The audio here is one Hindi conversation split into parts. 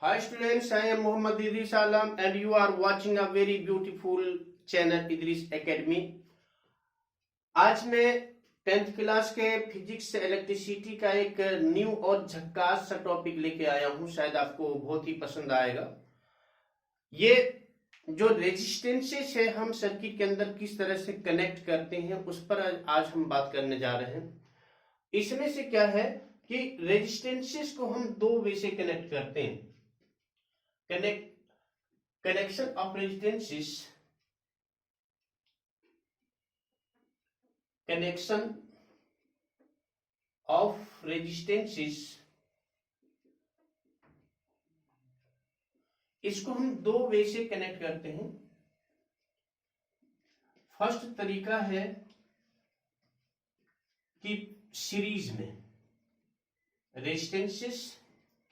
Hi students, I am Muhammad Idris Alam and you are watching a very beautiful channel Idris Academy. आज मैं 10th क्लास के फिजिक्स से इलेक्ट्रिसिटी का एक न्यू और झक्कास सा टॉपिक लेके आया हूं, शायद आपको बहुत ही पसंद आएगा। ये जो रेजिस्टेंसेस है हम सर्किट के अंदर किस तरह से कनेक्ट करते हैं उस पर आज हम बात करने जा रहे हैं। इसमें से क्या है कि रेजिस्टेंसेस को हम दो वे से कनेक्ट करते हैं। connection of resistances इसको हम दो वे से कनेक्ट करते हैं। फर्स्ट तरीका है कि सीरीज में resistances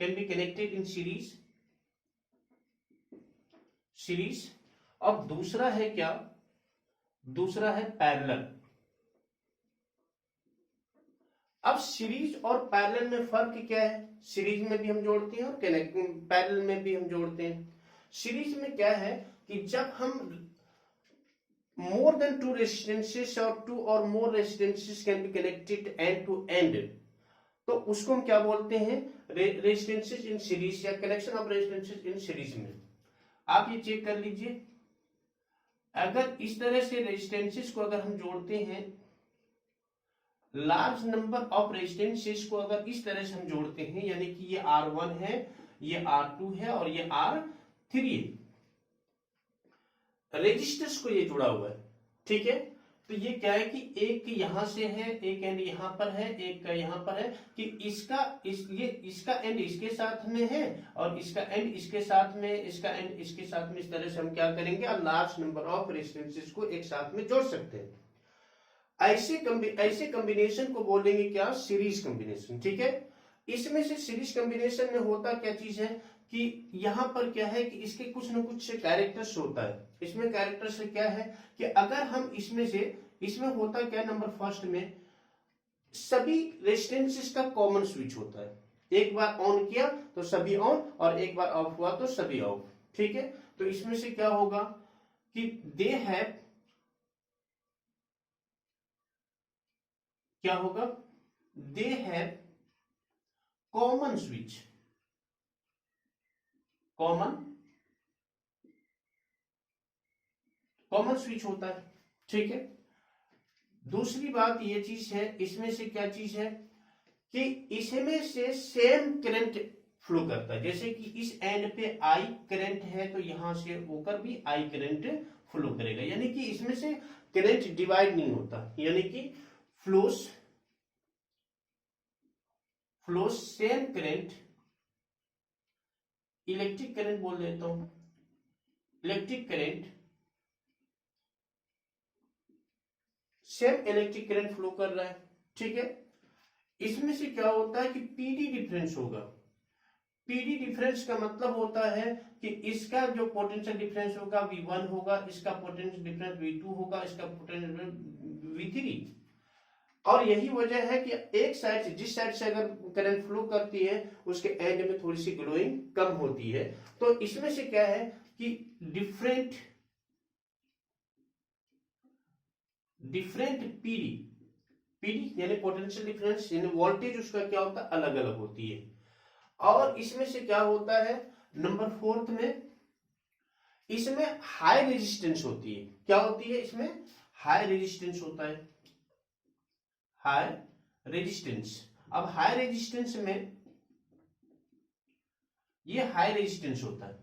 can be connected in series और दूसरा है क्या, दूसरा है पैरेलल। अब सीरीज और पैरेलल में फर्क क्या है? सीरीज में भी हम जोड़ते हैं और पैरेलल में भी हम जोड़ते हैं। सीरीज में क्या है कि जब हम मोर देन टू रेजिस्टेंसेस और टू और more resistances can be connected end to end, तो उसको हम क्या बोलते हैं? रेजिस्टेंसेस इन सीरीज या connection of resistances in series में। आप ये चेक कर लीजिए, अगर इस तरह से रेजिस्टेंसेस को अगर हम जोड़ते हैं, लार्ज नंबर ऑफ रेजिस्टेंसेस को अगर इस तरह से हम जोड़ते हैं, यानी कि ये R1 है, ये R2 है और ये R3 है, रेजिस्टर्स को ये जुड़ा हुआ है, ठीक है। तो ये क्या है कि एक यहां से है, एक एंड यहां पर है, एक यहां पर है, कि इसका एंड इसके साथ में है और इसका एंड इसके साथ में, इसका एंड इसके साथ में। इस तरह से हम क्या करेंगे, लार्ज नंबर ऑफ रेजिस्टेंसेस को एक साथ में जोड़ सकते हैं। ऐसे कॉम्बिनेशन को बोलेंगे क्या? सीरीज कॉम्बिनेशन, ठीक है। इसमें से सीरीज कॉम्बिनेशन में होता क्या चीज है कि यहां पर क्या है कि इसके कुछ न कुछ कैरेक्टर्स होता है। इसमें कैरेक्टर्स क्या है कि अगर हम इसमें होता क्या, नंबर फर्स्ट में सभी रेजिस्टेंसेस का कॉमन स्विच होता है। एक बार ऑन किया तो सभी ऑन और एक बार ऑफ हुआ तो सभी ऑफ, ठीक है। तो इसमें से क्या होगा कि दे हैव, क्या होगा, they have common switch, common switch होता है, ठीक है। दूसरी बात ये चीज है, इसमें से क्या चीज है कि इसमें से सेम करंट फ्लो करता है। जैसे कि इस एंड पे आई करंट है तो यहां से होकर भी आई करंट फ्लो करेगा, यानी कि इसमें से करंट डिवाइड नहीं होता, यानी कि flows same current, electric current बोल देता हूं, electric current, same electric current flow कर रहा है, ठीक है। इसमें से क्या होता है कि पीडी डिफरेंस होगा। पीडी डिफरेंस का मतलब होता है कि इसका जो पोटेंशियल डिफरेंस होगा V1 होगा, इसका पोटेंशियल डिफरेंस V2 होगा, इसका पोटेंशियल डिफरेंस V3। और यही वजह है कि एक साइड से, जिस साइड से अगर करंट फ्लो करती है उसके एंड में थोड़ी सी ग्लोइंग कम होती है। तो इसमें से क्या है कि डिफरेंट पीडी यानी पोटेंशियल डिफरेंस, यानी वोल्टेज उसका क्या होता है, अलग अलग होती है। और इसमें से क्या होता है, नंबर फोर्थ में इसमें हाई रेजिस्टेंस होती है। क्या होती है? इसमें हाई रेजिस्टेंस होता है, हाई रेजिस्टेंस। अब हाई रेजिस्टेंस में ये हाई रेजिस्टेंस होता है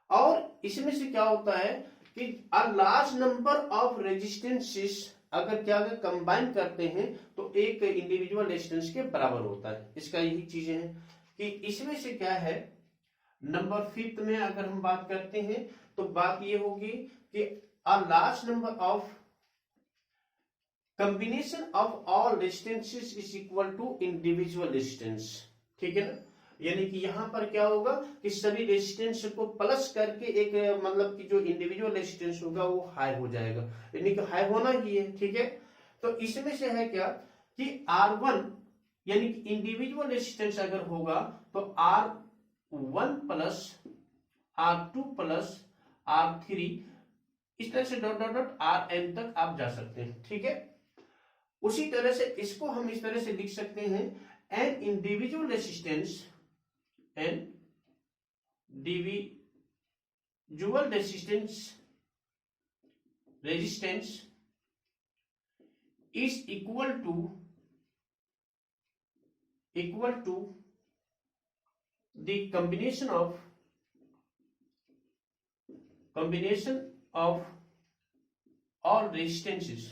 और इसमें से क्या होता है कि a large number of resistances अगर क्या कंबाइन करते हैं तो एक इंडिविजुअल रेजिस्टेंस के बराबर होता है। इसका यही चीजें हैं कि इसमें से क्या है, नंबर फिफ्थ में अगर हम बात करते हैं तो बात ये होगी कि a large number of combination of all resistances is equal to individual resistance, ठीक है ना। यानी कि यहां पर क्या होगा कि सभी रेजिस्टेंस को प्लस करके एक मतलब कि जो इंडिविजुअल रेजिस्टेंस होगा वो हाई हो जाएगा, यानी कि हाई होना ही है, ठीक है। तो इसमें से है क्या कि R1 यानी कि इंडिविजुअल रेजिस्टेंस अगर होगा तो R 1 plus R2 plus R3, इस तरह से डॉट डॉट डॉट Rn तक आप जा सकते हैं। ठीक है, उसी तरह से इसको हम इस तरह से लिख सकते हैं, an individual resistance, N individual resistance is equal to the combination of all resistances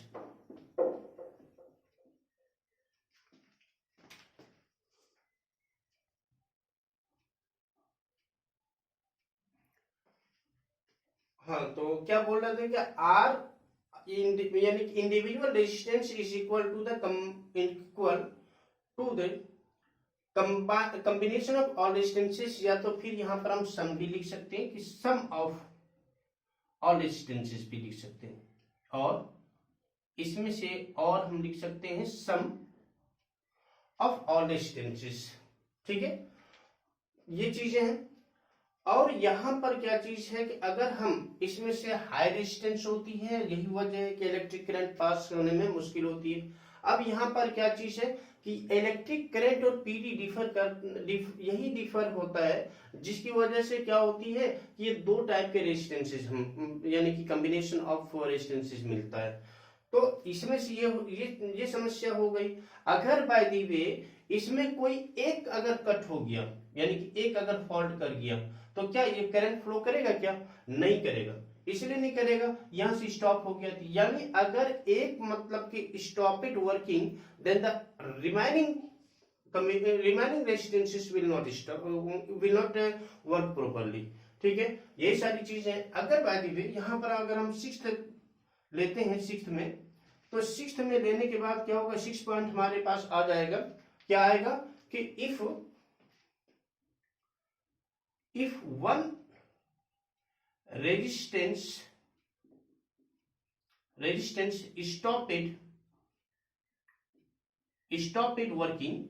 हाँ, तो क्या बोल रहे थे कि आर यानी individual resistance is equal to the combination of all resistances, या तो फिर यहां पर हम सम भी लिख सकते हैं कि सम ऑफ ऑल रेजिस्टेंसेस भी लिख सकते हैं, और इसमें से और हम लिख सकते हैं सम ऑफ ऑल रेजिस्टेंसेस। ठीक है, ये चीजें हैं। और यहां पर क्या चीज है कि अगर हम इसमें से हाई रेजिस्टेंस होती है, यही वजह है कि इलेक्ट्रिक करंट पास करने में मुश्किल होती है। अब यहां पर क्या चीज है कि इलेक्ट्रिक करंट और पीडी यही डिफर होता है, जिसकी वजह से क्या होती है कि ये दो टाइप के रेजिस्टेंसेस हम यानी कि कॉम्बिनेशन ऑफ रेजिस्टेंसेस मिलता है। तो इसमें से ये समस्या हो गई। अगर बाय द वे इसमें कोई एक अगर कट हो गया, यानी कि एक अगर फॉल्ट कर गया, तो क्या ये करंट फ्लो करेगा? क्या नहीं करेगा। इसलिए नहीं करेगा, यहां से स्टॉप हो गया। यानी अगर एक मतलब कि stop it working, then the remaining resistances will not work properly. ठीक है, ये सारी चीजें। अगर बाय द वे यहां पर अगर हम सिक्स्थ लेते हैं, सिक्स्थ में, तो सिक्स्थ में लेने के बाद क्या होगा, 6 पॉइंट हमारे पास आ जाएगा। क्या आएगा कि if one resistance stop it working,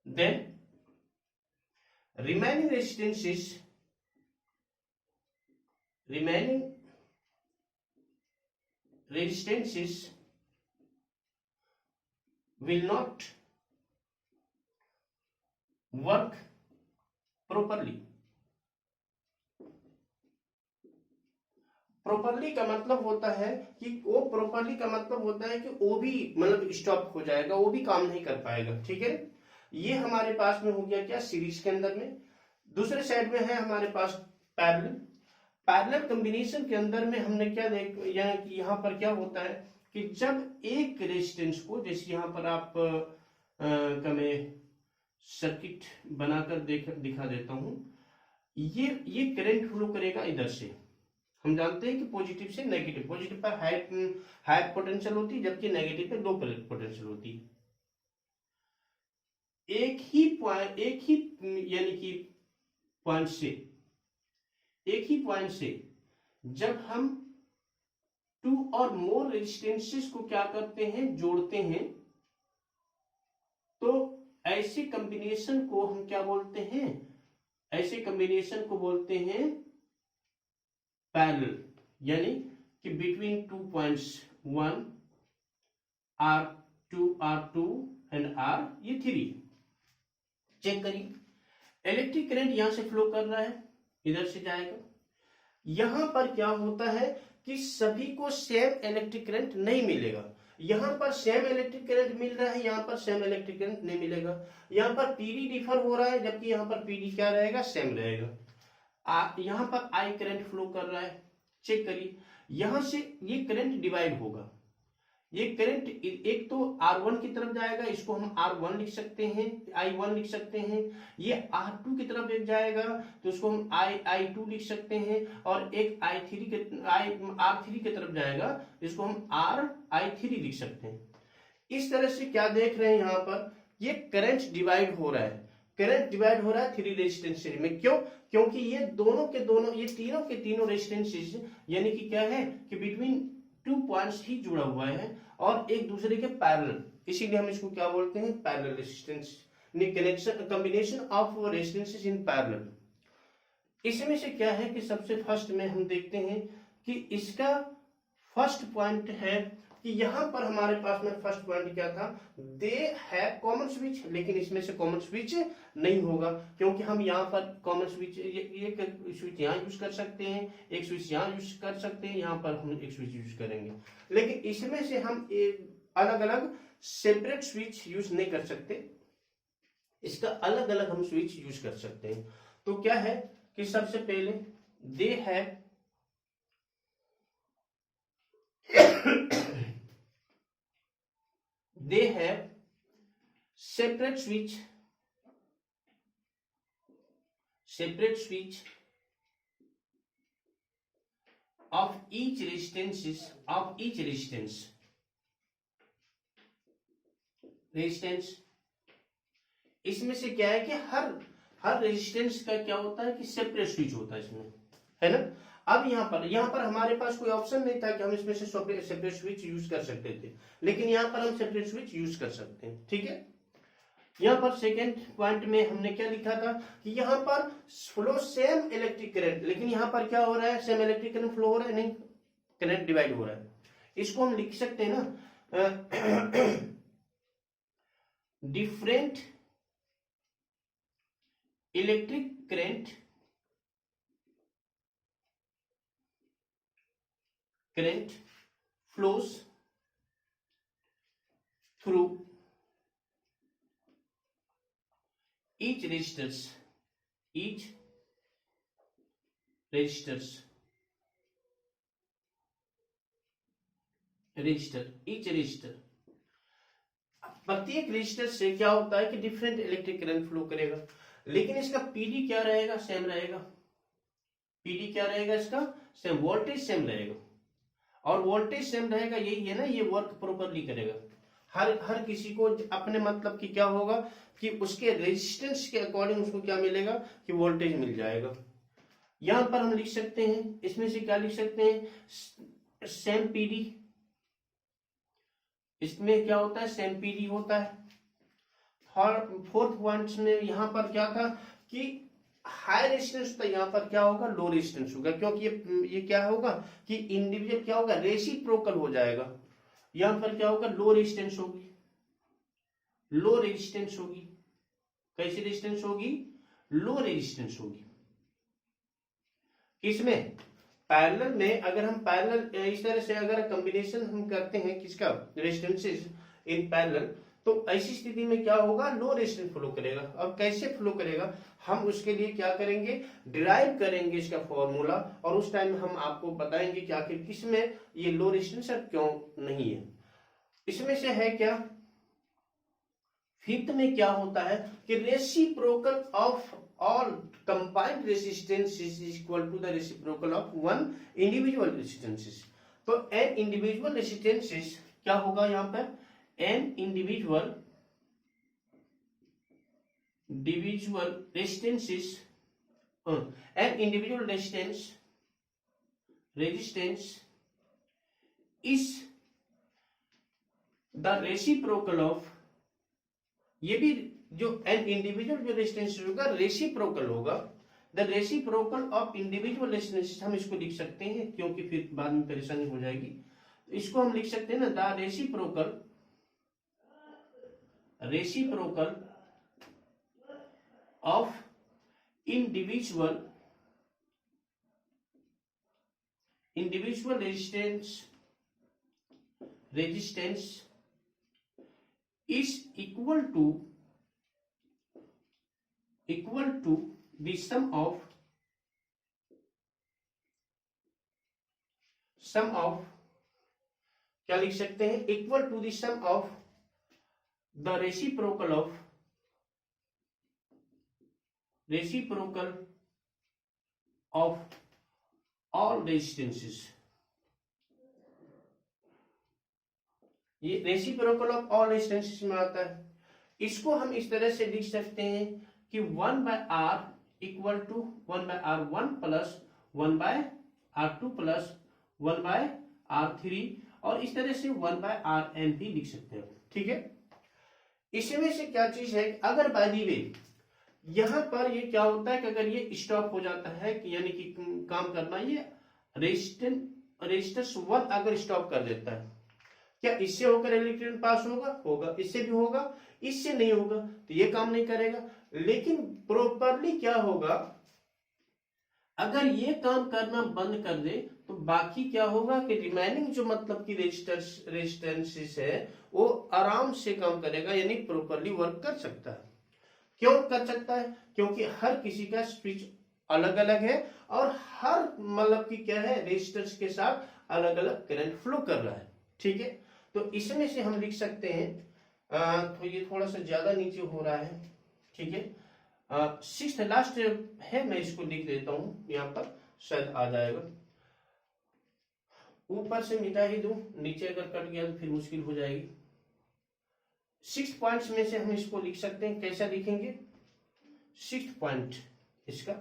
then remaining resistances will not work properly. Properly का मतलब होता है कि वो प्रॉपरली का मतलब होता है कि वो भी मतलब स्टॉप हो जाएगा, वो भी काम नहीं कर पाएगा। ठीक है, ये हमारे पास में हो गया क्या, सीरीज के अंदर में। दूसरे साइड में है हमारे पास पैरेलल कॉम्बिनेशन के अंदर में हमने क्या यानी कि यहाँ पर क्या होता है कि जब एक रेजिस्टेंस को, जैसे यहाँ पर आप मैं सर्किट बनाकर दिखा देता हूं, ये करंट फ्लो करेगा इधर से। हम जानते हैं कि पॉजिटिव से नेगेटिव, पॉजिटिव पर हाई पोटेंशियल होती है, जबकि नेगेटिव पे लो पोटेंशियल होती है। एक ही यानी कि एक ही पॉइंट से जब हम 2 और मोर रेजिस्टेंसेस को क्या करते हैं, जोड़ते हैं, तो ऐसे कॉम्बिनेशन को हम क्या बोलते हैं, ऐसे कॉम्बिनेशन को बोलते हैं पैरेलल। यानी कि between 2 points, 1 R2 and R3। Check करिए, इलेक्ट्रिक करंट यहां से फ्लो कर रहा है, इधर से जाएगा। यहां पर क्या होता है कि सभी को सेम इलेक्ट्रिक करंट नहीं मिलेगा। यहां पर सेम इलेक्ट्रिक करंट मिल रहा है, यहां पर सेम इलेक्ट्रिक करंट नहीं मिलेगा। यहां पर पीडी डिफर हो रहा है, जबकि यहां पर पीडी क्या रहेगा, सेम रहेगा। यहां पर आई करंट फ्लो कर रहा है। चेक करिए, यहां से ये करंट डिवाइड होगा। ये करंट एक तो R1 की तरफ जाएगा, इसको हम R1 लिख सकते हैं, I1 लिख सकते हैं। ये R2 की तरफ एक जाएगा, तो उसको हम I2 लिख सकते हैं। और एक R3 की तरफ जाएगा, इसको हम RI3 लिख सकते हैं। इस तरह से क्या देख रहे हैं यहाँ पर, ये करंट डिवाइड हो रहा है। करंट डिवाइड हो रहा है 3 रेजिस्टेंस में। क्यों? क्योंकि ये दोनों के दोनों, ये तीनों के तीनों रेजिस्टेंसेस यानी कि क्या है कि बिटवीन 2 पॉइंट्स ही जुड़ा हुआ है और एक दूसरे के पैरेलल, इसीलिए हम इसको क्या बोलते हैं, parallel resistance. Combination of resistances in parallel. इसमें से क्या है कि सबसे फर्स्ट में हम देखते हैं कि इसका फर्स्ट पॉइंट है कि यहां पर हमारे पास में फर्स्ट पॉइंट क्या था, दे हैव कॉमन स्विच, लेकिन इसमें से कॉमन स्विच नहीं होगा क्योंकि हम यहाँ पर कॉमन स्विच एक स्विच यहाँ यूज कर सकते हैं, एक स्विच यहाँ यूज कर सकते हैं, यहाँ पर हम एक स्विच यूज करेंगे, लेकिन इसमें से हम एक अलग अलग सेपरेट स्विच यूज नहीं कर सकते, इसका अलग अलग हम स्विच यूज कर सकते हैं। तो क्या है कि सबसे पहले they have they have separate switch of each resistance इसमें से क्या है कि हर रेजिस्टेंस का क्या होता है कि सेपरेट स्विच होता है इसमें, है ना। अब यहाँ पर हमारे पास कोई ऑप्शन नहीं था कि हम इसमें से सेपरेट स्विच यूज कर सकते थे, लेकिन यहाँ पर हम सेपरेट स्विच यूज कर सकते हैं, ठीक है। यहाँ पर सेकेंड पॉइंट में हमने क्या लिखा था कि यहाँ पर फ्लो सेम इलेक्ट्रिक करंट, लेकिन यहाँ पर क्या हो रहा है, सेम इलेक्ट्रिक करंट फ्लो हो रहा है, नहीं, करंट डिवाइड हो रहा है। इसको हम लिख सकते हैं ना different electric current flows through each resistor प्रत्येक रेजिस्टर से क्या होता है कि डिफरेंट इलेक्ट्रिक करंट फ्लो करेगा, लेकिन इसका पीडी क्या रहेगा, सेम रहेगा। पीडी क्या रहेगा, इसका सेम, वोल्टेज सेम रहेगा, और वोल्टेज सेम रहेगा, यही है ना, ये वर्क प्रॉपरली करेगा। हर किसी को अपने मतलब कि क्या होगा कि उसके रेजिस्टेंस के अकॉर्डिंग उसको क्या मिलेगा कि वोल्टेज मिल जाएगा। यहां पर हम लिख सकते हैं, इसमें से क्या लिख सकते हैं, सेम पीडी, इसमें क्या होता है, सेम पीडी होता है। फोर्थ पॉइंट में यहां पर क्या था कि हाई रेजिस्टेंस, तो यहाँ पर क्या होगा, लो रेजिस्टेंस होगा, क्योंकि ये क्या होगा कि इंडिविजुअल क्या होगा, रेसिप्रोकल हो जाएगा। यहां पर क्या होगा, लो रेजिस्टेंस होगी, लो रेजिस्टेंस होगी। कैसी रेजिस्टेंस होगी, लो रेजिस्टेंस होगी। किसमें, पैरेलल में। अगर हम पैरेलल इस तरह से अगर कॉम्बिनेशन हम करते हैं किसका, रेजिस्टेंसेस इन पैरेलल, तो ऐसी स्थिति में क्या होगा, लो रेजिस्टेंस फ्लो करेगा। अब कैसे फ्लो करेगा, हम उसके लिए क्या करेंगे, डिराइव करेंगे इसका फॉर्मूला, और उस टाइम हम आपको बताएंगे कि आखिर किस में ये लो रेजिस्टेंस और क्यों नहीं है। इसमें से है क्या, फिफ्थ में क्या होता है कि reciprocal of all combined resistance is equal to the reciprocal of one individual resistances. तो एन इंडिविजुअल रेजिस्टेंसेस क्या होगा, यहां पर N individual resistances, N individual resistance is the reciprocal of, ये भी जो एन इंडिविजुअल जो रेजिस्टेंस होगा रेसिप्रोकल होगा, the reciprocal of individual resistance, हम इसको लिख सकते हैं क्योंकि फिर बाद में परेशानी हो जाएगी। तो इसको हम लिख सकते हैं ना, the reciprocal of individual resistance is equal to the sum of क्या लिख सकते हैं, equal to the sum of the reciprocal of all resistances. ये रेसिप्रोकल ऑफ ऑल रेजिस्टेंसेस में आता है। इसको हम इस तरह से लिख सकते हैं कि 1/R equal to 1/R1 plus 1/R2 plus 1/R3, और इस तरह से 1/Rn भी लिख सकते हैं, ठीक है। इसमें से क्या चीज है, अगर बाय द वे यहां पर ये क्या होता है कि अगर ये स्टॉप हो जाता है कि यानी कि काम करना, ये रेजिस्टेंस 1 अगर स्टॉप कर देता है, क्या इससे होकर इलेक्ट्रॉन पास होगा? होगा। इससे भी होगा, इससे नहीं होगा, तो ये काम नहीं करेगा। लेकिन प्रॉपरली क्या होगा, अगर ये काम करना बंद कर दे तो बाकी क्या होगा कि रिमेनिंग जो मतलब की रेजिस्टेंसेस है वो आराम से काम करेगा, यानी प्रॉपरली वर्क कर सकता है। क्यों कर सकता है? क्योंकि हर किसी का स्विच अलग अलग है और हर मतलब की क्या है, रेजिस्टेंस के साथ अलग अलग करंट फ्लो कर रहा है। ठीक है, तो इसमें से हम लिख सकते हैं, तो ये थोड़ा सा ज्यादा नीचे हो रहा है। ठीक है, 6th लास्ट है, मैं इसको लिख देता हूं यहाँ पर, शायद आ जाएगा। ऊपर से मिटा ही दूं, नीचे अगर कट गया तो फिर मुश्किल हो जाएगी। 6 पॉइंट्स में से हम इसको लिख सकते हैं, कैसा लिखेंगे? 6th पॉइंट, इसका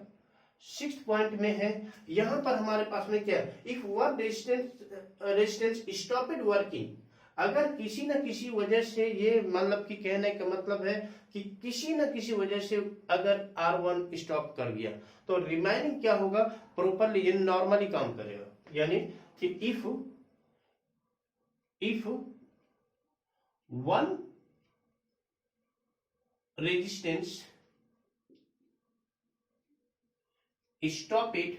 6th पॉइंट में है, यहां पर हमारे पास में क्या है, if one resistance stopped working, अगर किसी न किसी वजह से, ये मतलब कि कहने का मतलब है कि किसी न किसी वजह से अगर R1 स्टॉप कर गया तो रिमेनिंग क्या होगा, प्रॉपरली ये नॉर्मली काम करेगा। यानी कि if one resistance stop it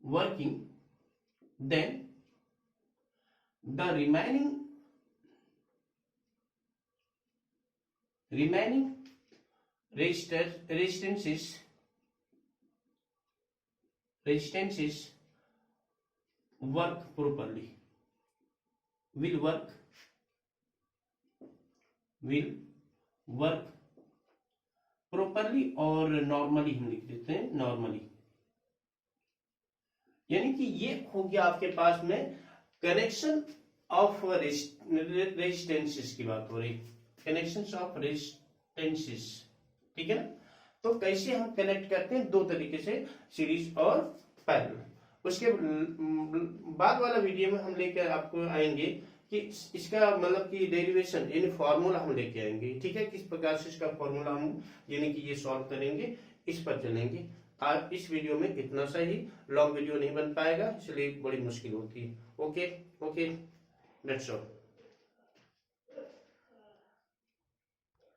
working, then the remaining resistances work properly, will work properly, और नॉर्मली हम लिख देते हैं नॉर्मली। यानी कि ये हो गया आपके पास में कनेक्शन ऑफ रेजिस्टेंसेस की बात हो रही, कनेक्शन ऑफ रेजिस्टेंसेस। ठीक है ना, तो कैसे हम कनेक्ट करते हैं, दो तरीके से, सीरीज और पैरेलल। उसके बाद वाला वीडियो में हम लेकर आपको आएंगे कि इसका मतलब कि डेरिवेशन यानी फॉर्मूला हम लेके आएंगे। ठीक है, किस प्रकार से इसका फॉर्मूला हम यानी कि ये सॉल्व करेंगे, इस पर चलेंगे। आज इस वीडियो में इतना सा ही, लॉन्ग वीडियो नहीं बन पाएगा, इसलिए बड़ी मुश्किल होती है। Okay, that's all.